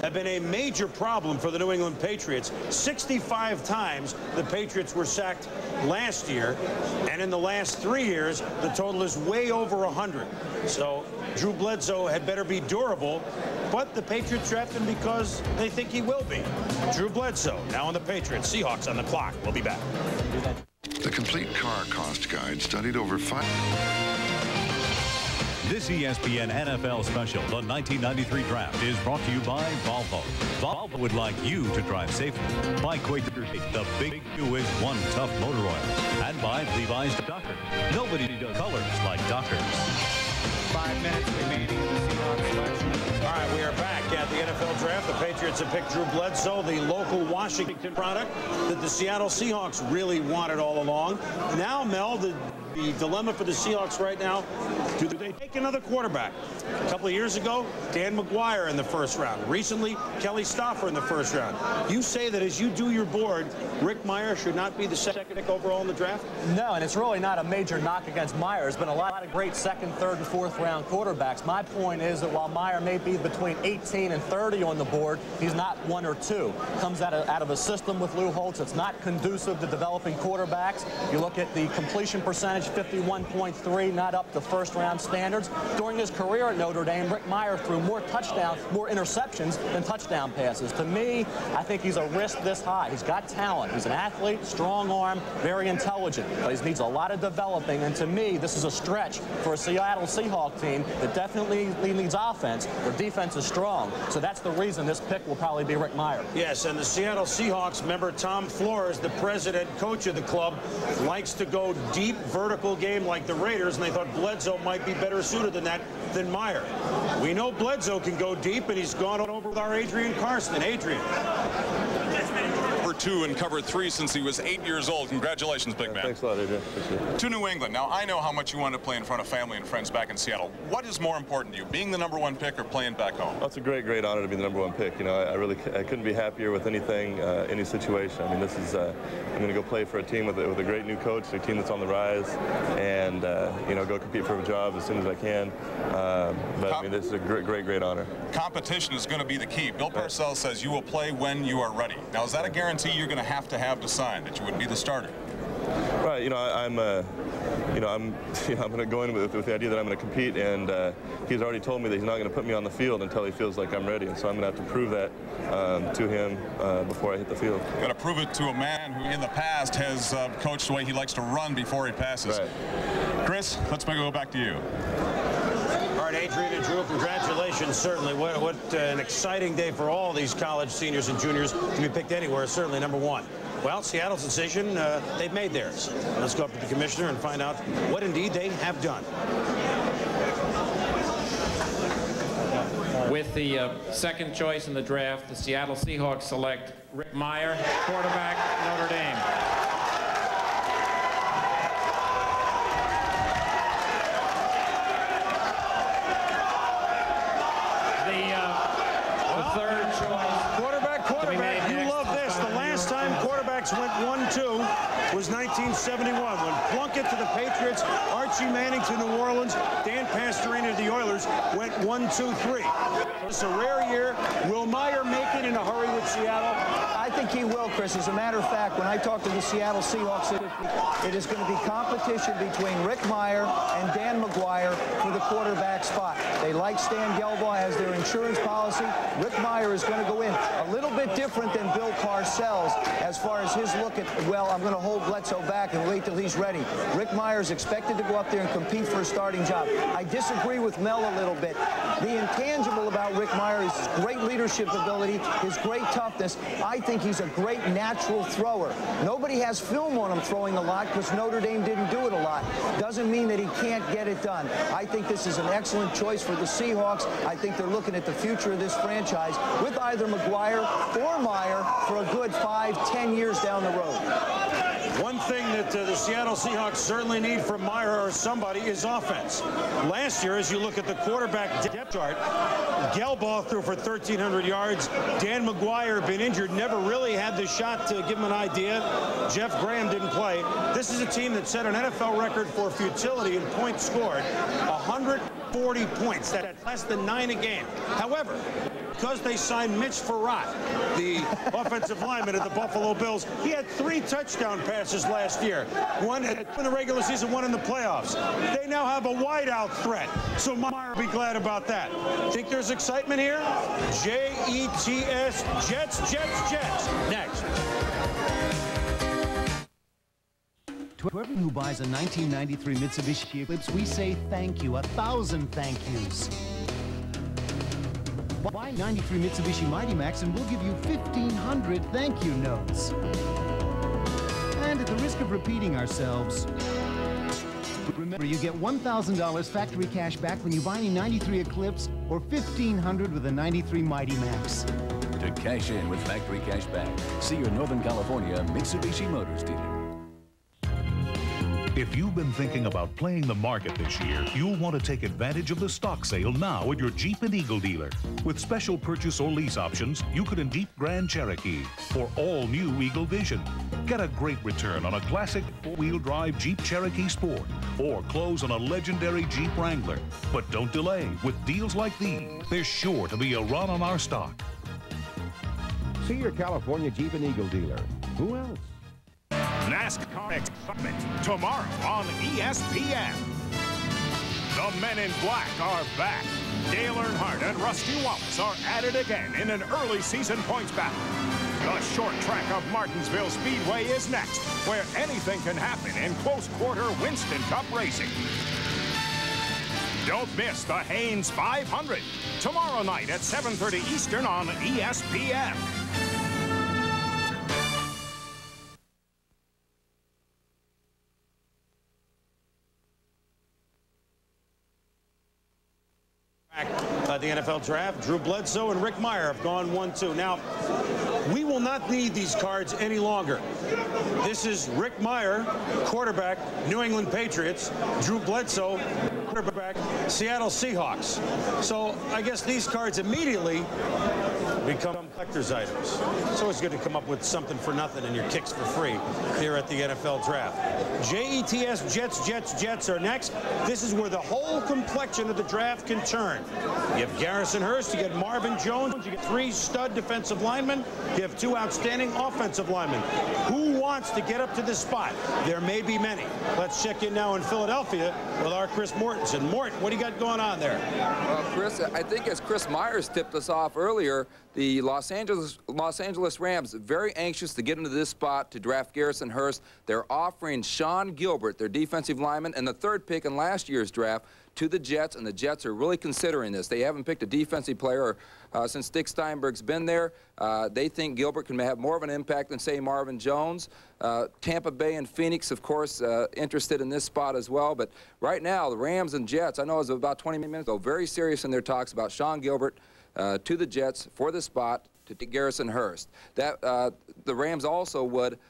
have been a major problem for the New England Patriots. 65 times the Patriots were sacked last year, and in the last 3 years, the total is way over 100. So Drew Bledsoe had better be durable, but the Patriots draft him because they think he will be. Drew Bledsoe, now on the Patriots. Seahawks on the clock. We'll be back. The complete car cost guide studied over 5... This ESPN NFL special, the 1993 Draft, is brought to you by Volvo. Volvo would like you to drive safely. By Quaker, the big U is one tough motor oil. And by Levi's Dockers. Nobody does colors like Dockers. 5 minutes remaining in the Seahawks selection. All right, we are back at the NFL Draft. The Patriots have picked Drew Bledsoe, the local Washington product that the Seattle Seahawks really wanted all along. Now, Mel, the dilemma for the Seahawks right now, do they take another quarterback? A couple of years ago, Dan McGuire in the first round. Recently, Kelly Stoffer in the first round. You say that as you do your board, Rick Meyer should not be the second pick overall in the draft? No, and it's really not a major knock against Meyer. There's been a lot of great second, third, and fourth round quarterbacks. My point is that while Meyer may be between 18 and 30 on the board, he's not 1 or 2. Comes out of a system with Lou Holtz. It's not conducive to developing quarterbacks. You look at the completion percentage, 51.3, not up to first-round standards. During his career at Notre Dame, Rick Meyer threw more touchdowns, more interceptions than touchdown passes. To me, I think he's a risk this high. He's got talent. He's an athlete, strong arm, very intelligent, but he needs a lot of developing. And to me, this is a stretch for a Seattle Seahawks team that definitely needs offense. Their defense is strong. So that's the reason this pick will probably be Rick Meyer. Yes, and the Seattle Seahawks, member Tom Flores, the president, coach of the club, likes to go deep vertical game like the Raiders, and they thought Bledsoe might be better suited than that than Meyer. We know Bledsoe can go deep, and he's gone over with our Adrian Karsten. Adrian. Number 2 and cover 3 since he was 8 years old. Congratulations, big man. Thanks a lot, Adrian. To New England. Now, I know how much you wanted to play in front of family and friends back in Seattle. What is more important to you, being the #1 pick or playing back home? Well, it's a great honor to be the #1 pick. You know, I couldn't be happier with anything, any situation. I mean, this is, I'm going to go play for a team with a great new coach, a team that's on the rise, and, you know, go compete for a job as soon as I can. But, I mean, this is a great honor. Competition is going to be the key. Bill Parcells says you will play when you are ready. Now, is that a guarantee you're going to have to sign, that you would be the starter? Right, you know, I'm going to go in with the idea that I'm going to compete, and he's already told me that he's not going to put me on the field until he feels like I'm ready, and so I'm going to have to prove that to him before I hit the field. Got to prove it to a man who in the past has coached the way he likes to run before he passes. Right. Chris, let's go back to you. All right, Adrian and Drew, congratulations. Certainly, what an exciting day for all these college seniors and juniors to be picked anywhere. Certainly #1. Well, Seattle's decision, they've made theirs. Let's go up to the commissioner and find out what indeed they have done. With the second choice in the draft, the Seattle Seahawks select Rick Meyer, quarterback, Notre Dame. The third choice. Quarterback. You love this. The last time quarterbacks went 1-2 was 1971 when Plunkett to the Patriots, Archie Manning to New Orleans, Dan Pastorini to the Oilers went 1-2-3. It's a rare year. Will Meyer make it in a hurry with Seattle? I think he will, Chris. As a matter of fact, when I talk to the Seattle Seahawks, it is going to be competition between Rick Meyer and Dan McGuire for the quarterback spot. They like Stan Gelbaugh as their insurance policy. Rick Meyer is going to go in a little bit different than Bill Parcells as far as his look at, well, I'm going to hold Bledsoe back and wait till he's ready. Rick Meyer is expected to go up there and compete for a starting job. I disagree with Mel a little bit. The intangible about Rick Meyer is his great leadership ability, his great toughness. I think he's a great natural thrower. Nobody has film on him throwing a lot because Notre Dame didn't do it a lot. Doesn't mean that he can't get it done. I think this is an excellent choice for the Seahawks. I think they're looking at the future of this franchise with either McGuire or Meyer for a good 5-10 years down the road. One thing that the Seattle Seahawks certainly need from Meyer or somebody is offense. Last year, as you look at the quarterback depth chart, Gelbaugh threw for 1,300 yards. Dan McGuire, been injured, never really had the shot to give him an idea. Jeff Graham didn't play. This is a team that set an NFL record for futility in points scored, 100 40 points. That's less than 9 a game. However, because they signed Mitch Farrat, the offensive lineman of the Buffalo Bills, he had 3 touchdown passes last year. One in the regular season, one in the playoffs. They now have a wideout threat, so Meyer will be glad about that. Think there's excitement here? J-E-T-S, Jets, Jets, Jets. Next. To everyone who buys a 1993 Mitsubishi Eclipse, we say thank you, 1,000 thank yous. Buy 93 Mitsubishi Mighty Max and we'll give you 1,500 thank you notes. And at the risk of repeating ourselves, remember you get $1,000 factory cash back when you buy any 93 Eclipse or 1,500 with a 93 Mighty Max. To cash in with factory cash back, see your Northern California Mitsubishi Motors dealer. If you've been thinking about playing the market this year, you'll want to take advantage of the stock sale now at your Jeep and Eagle dealer. With special purchase or lease options, you could in Jeep Grand Cherokee or all-new Eagle Vision. Get a great return on a classic four-wheel drive Jeep Cherokee Sport or close on a legendary Jeep Wrangler. But don't delay. With deals like these, there's sure to be a run on our stock. See your California Jeep and Eagle dealer. Who else? NASCAR excitement tomorrow on ESPN. The Men in Black are back. Dale Earnhardt and Rusty Wallace are at it again in an early season points battle. The short track of Martinsville Speedway is next, where anything can happen in close quarter Winston Cup racing. Don't miss the Haynes 500 tomorrow night at 7:30 Eastern on ESPN. The NFL draft, Drew Bledsoe and Rick Meyer have gone 1-2. Now, we will not need these cards any longer. This is Rick Meyer, quarterback, New England Patriots, Drew Bledsoe, quarterback, Seattle Seahawks. So I guess these cards immediately become collector's items. It's always good to come up with something for nothing and your kicks for free here at the NFL draft. JETS, Jets, Jets, Jets are next. This is where the whole complexion of the draft can turn. You have Garrison Hurst, you get Marvin Jones, you get 3 stud defensive linemen, you have 2 outstanding offensive linemen. Who wants to get up to this spot? There may be many. Let's check in now in Philadelphia with our Chris Mortensen. Mort, what do you got going on there? Well, Chris, I think as Chris Myers tipped us off earlier, the Los Angeles Rams very anxious to get into this spot to draft Garrison Hurst. They're offering Sean Gilbert, their defensive lineman, and the 3rd pick in last year's draft to the Jets, and the Jets are really considering this. They haven't picked a defensive player since Dick Steinberg's been there. They think Gilbert can have more of an impact than, say, Marvin Jones. Tampa Bay and Phoenix, of course, interested in this spot as well. But right now, the Rams and Jets, I know it was about 20 minutes ago, very serious in their talks about Sean Gilbert to the Jets for the spot to Garrison Hurst. That the Rams also would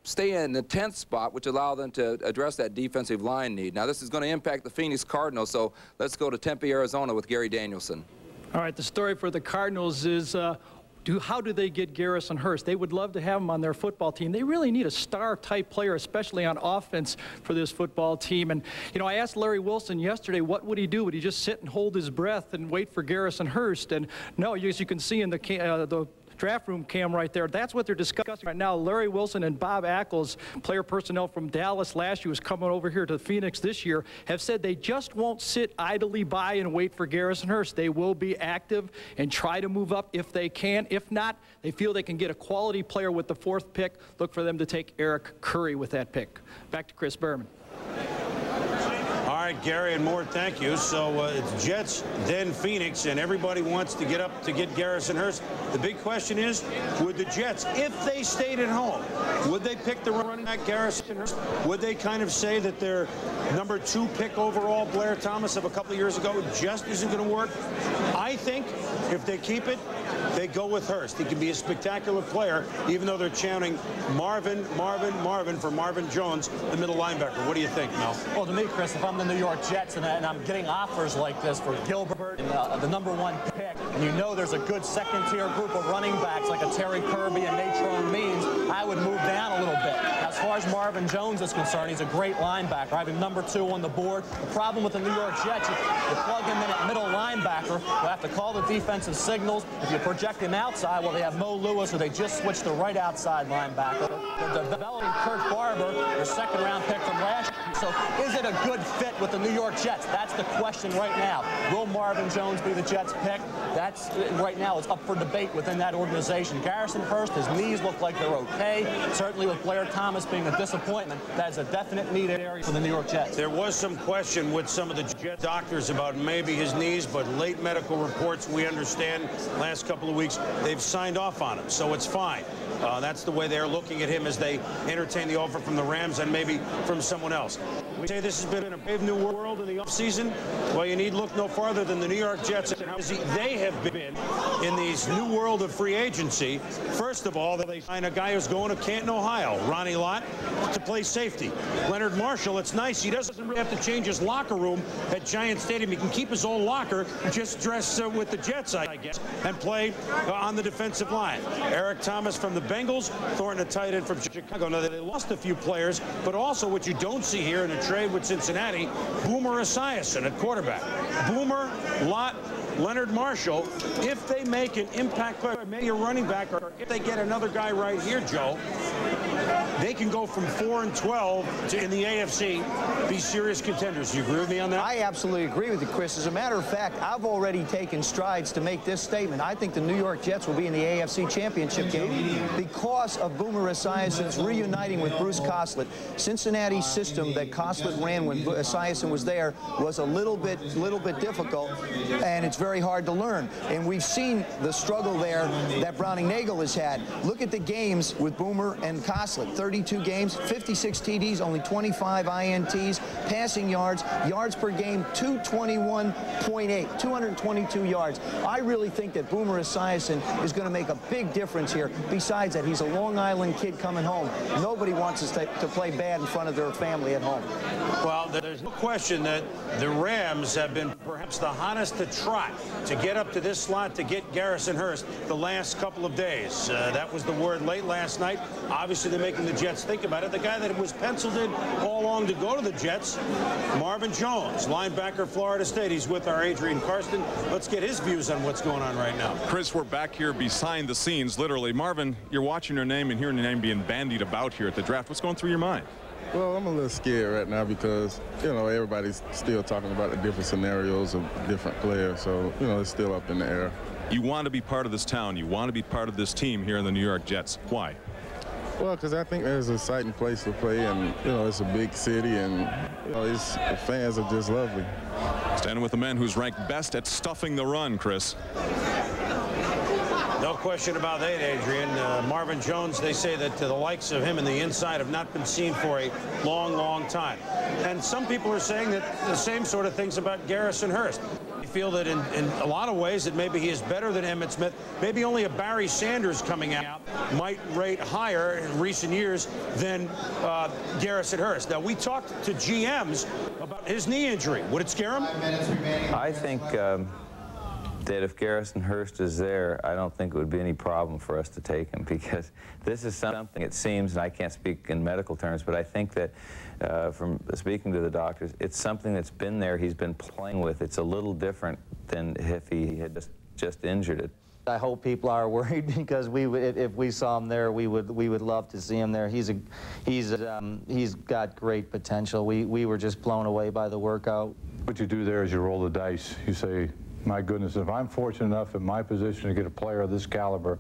stay in the 10th spot, which allow them to address that defensive line need. Now, this is going to impact the Phoenix Cardinals, so let's go to Tempe, Arizona with Gary Danielson. All right, the story for the Cardinals is how do they get Garrison Hurst? They would love to have him on their football team. They really need a star-type player, especially on offense, for this football team. And, you know, I asked Larry Wilson yesterday, what would he do? Would he just sit and hold his breath and wait for Garrison Hurst? And no, as you can see in the draft room cam right there, that's what they're discussing right now. Larry Wilson and Bob Ackles, player personnel from Dallas last year, who's coming over here to Phoenix this year, have said they just won't sit idly by and wait for Garrison Hurst. They will be active and try to move up if they can. If not, they feel they can get a quality player with the 4th pick. Look for them to take Eric Curry with that pick. Back to Chris Berman. All right, Gary and Mort, thank you. So it's Jets, then Phoenix, and everybody wants to get up to get Garrison Hurst. The big question is, would the Jets, if they stayed at home, would they pick the running back Garrison Hurst? Would they kind of say that their number 2 pick overall, Blair Thomas, of a couple of years ago, just isn't going to work? I think if they keep it, they go with Hurst. He can be a spectacular player, even though they're chanting Marvin, Marvin, Marvin for Marvin Jones, the middle linebacker. What do you think, Mel? Well, to me, Chris, if I'm the New York Jets and I'm getting offers like this for Gilbert and the #1 pick, and you know there's a good second-tier group of running backs like a Terry Kirby and Natrone Means, I would move down a little bit. As far as Marvin Jones is concerned, he's a great linebacker. I have him #2 on the board. The problem with the New York Jets, you plug him in at middle linebacker, you have to call the defensive signals. If you project him outside, well, they have Mo Lewis, or they just switched to right outside linebacker. They're developing Kurt Barber, their second-round pick from last year. So is it a good fit with the New York Jets? That's the question right now. Will Marvin Jones be the Jets' pick? That's right now. It's up for debate within that organization. Garrison Hurst, his knees look like they're okay. Certainly with Blair Thomas being a disappointment, that is a definite needed area for the New York Jets. There was some question with some of the Jet doctors about maybe his knees, but late medical reports, we understand, last couple of weeks, they've signed off on him, so it's fine. That's the way they're looking at him as they entertain the offer from the Rams and maybe from someone else. We say this has been a brave new world in the offseason. Well, you need look no farther than the New York Jets and how busy they have been in these new world of free agency. First of all, they find a guy who's going to Canton, Ohio, Ronnie Lott, to play safety. Leonard Marshall, it's nice. He doesn't really have to change his locker room at Giant Stadium. He can keep his old locker, just dress with the Jets, I guess, and play on the defensive line. Eric Thomas from the Bengals, Thornton, a tight end from Chicago. Now, they lost a few players, but also what you don't see here in a trade with Cincinnati, Boomer Esiason at quarterback. Boomer, Lott, Leonard Marshall, if they make an impact player, maybe a running back, or if they get another guy right here, Joe, they can go from 4-12 to, in the AFC, be serious contenders. Do you agree with me on that? I absolutely agree with you, Chris. As a matter of fact, I've already taken strides to make this statement. I think the New York Jets will be in the AFC Championship game because of Boomer Esiason's reuniting with Bruce Coslett. Cincinnati's system that Coslett ran when Esiason was there was a little bit difficult, and it's very hard to learn. And we've seen the struggle there that Browning Nagel has had. Look at the games with Boomer and Coslett. 32 games, 56 TDs, only 25 INTs, passing yards per game, 221.8, 222 yards. I really think that Boomer Esiason is going to make a big difference here. Besides that, he's a Long Island kid coming home. Nobody wants us to play bad in front of their family at home. Well, there's no question that the Rams have been perhaps the hottest to trot to get up to this slot to get Garrison Hurst the last couple of days. That was the word late last night. Obviously, they're making the Jets think about it. The guy that was penciled in all along to go to the Jets, Marvin Jones, linebacker, Florida State. He's with our Adrian Karsten. Let's get his views on what's going on right now. Chris, we're back here behind the scenes, literally. Marvin, you're watching your name and hearing your name being bandied about here at the draft. What's going through your mind? Well, I'm a little scared right now because, you know, everybody's still talking about the different scenarios of different players. So, you know, it's still up in the air. You want to be part of this town. You want to be part of this team here in the New York Jets. Why? Well, because I think there's an exciting place to play, and, you know, it's a big city, and, you know, the fans are just lovely. Standing with the man who's ranked best at stuffing the run, Chris. No question about that, Adrian. Marvin Jones, they say that the likes of him in the inside have not been seen for a long, long time. And some people are saying that the same sort of things about Garrison Hurst. They feel that in a lot of ways that maybe he is better than Emmitt Smith. Maybe only a Barry Sanders coming out might rate higher in recent years than Garrison Hurst. Now, we talked to GMs about his knee injury. Would it scare him? I think that if Garrison Hurst is there, I don't think it would be any problem for us to take him, because this is something, it seems, and I can't speak in medical terms, but I think that from speaking to the doctors, it's something that's been there, he's been playing with. It's a little different than if he had just injured it. I hope people are worried, because if we saw him there, we would love to see him there. He's got great potential. We were just blown away by the workout. What you do there is you roll the dice. You say, my goodness, if I'm fortunate enough in my position to get a player of this caliber,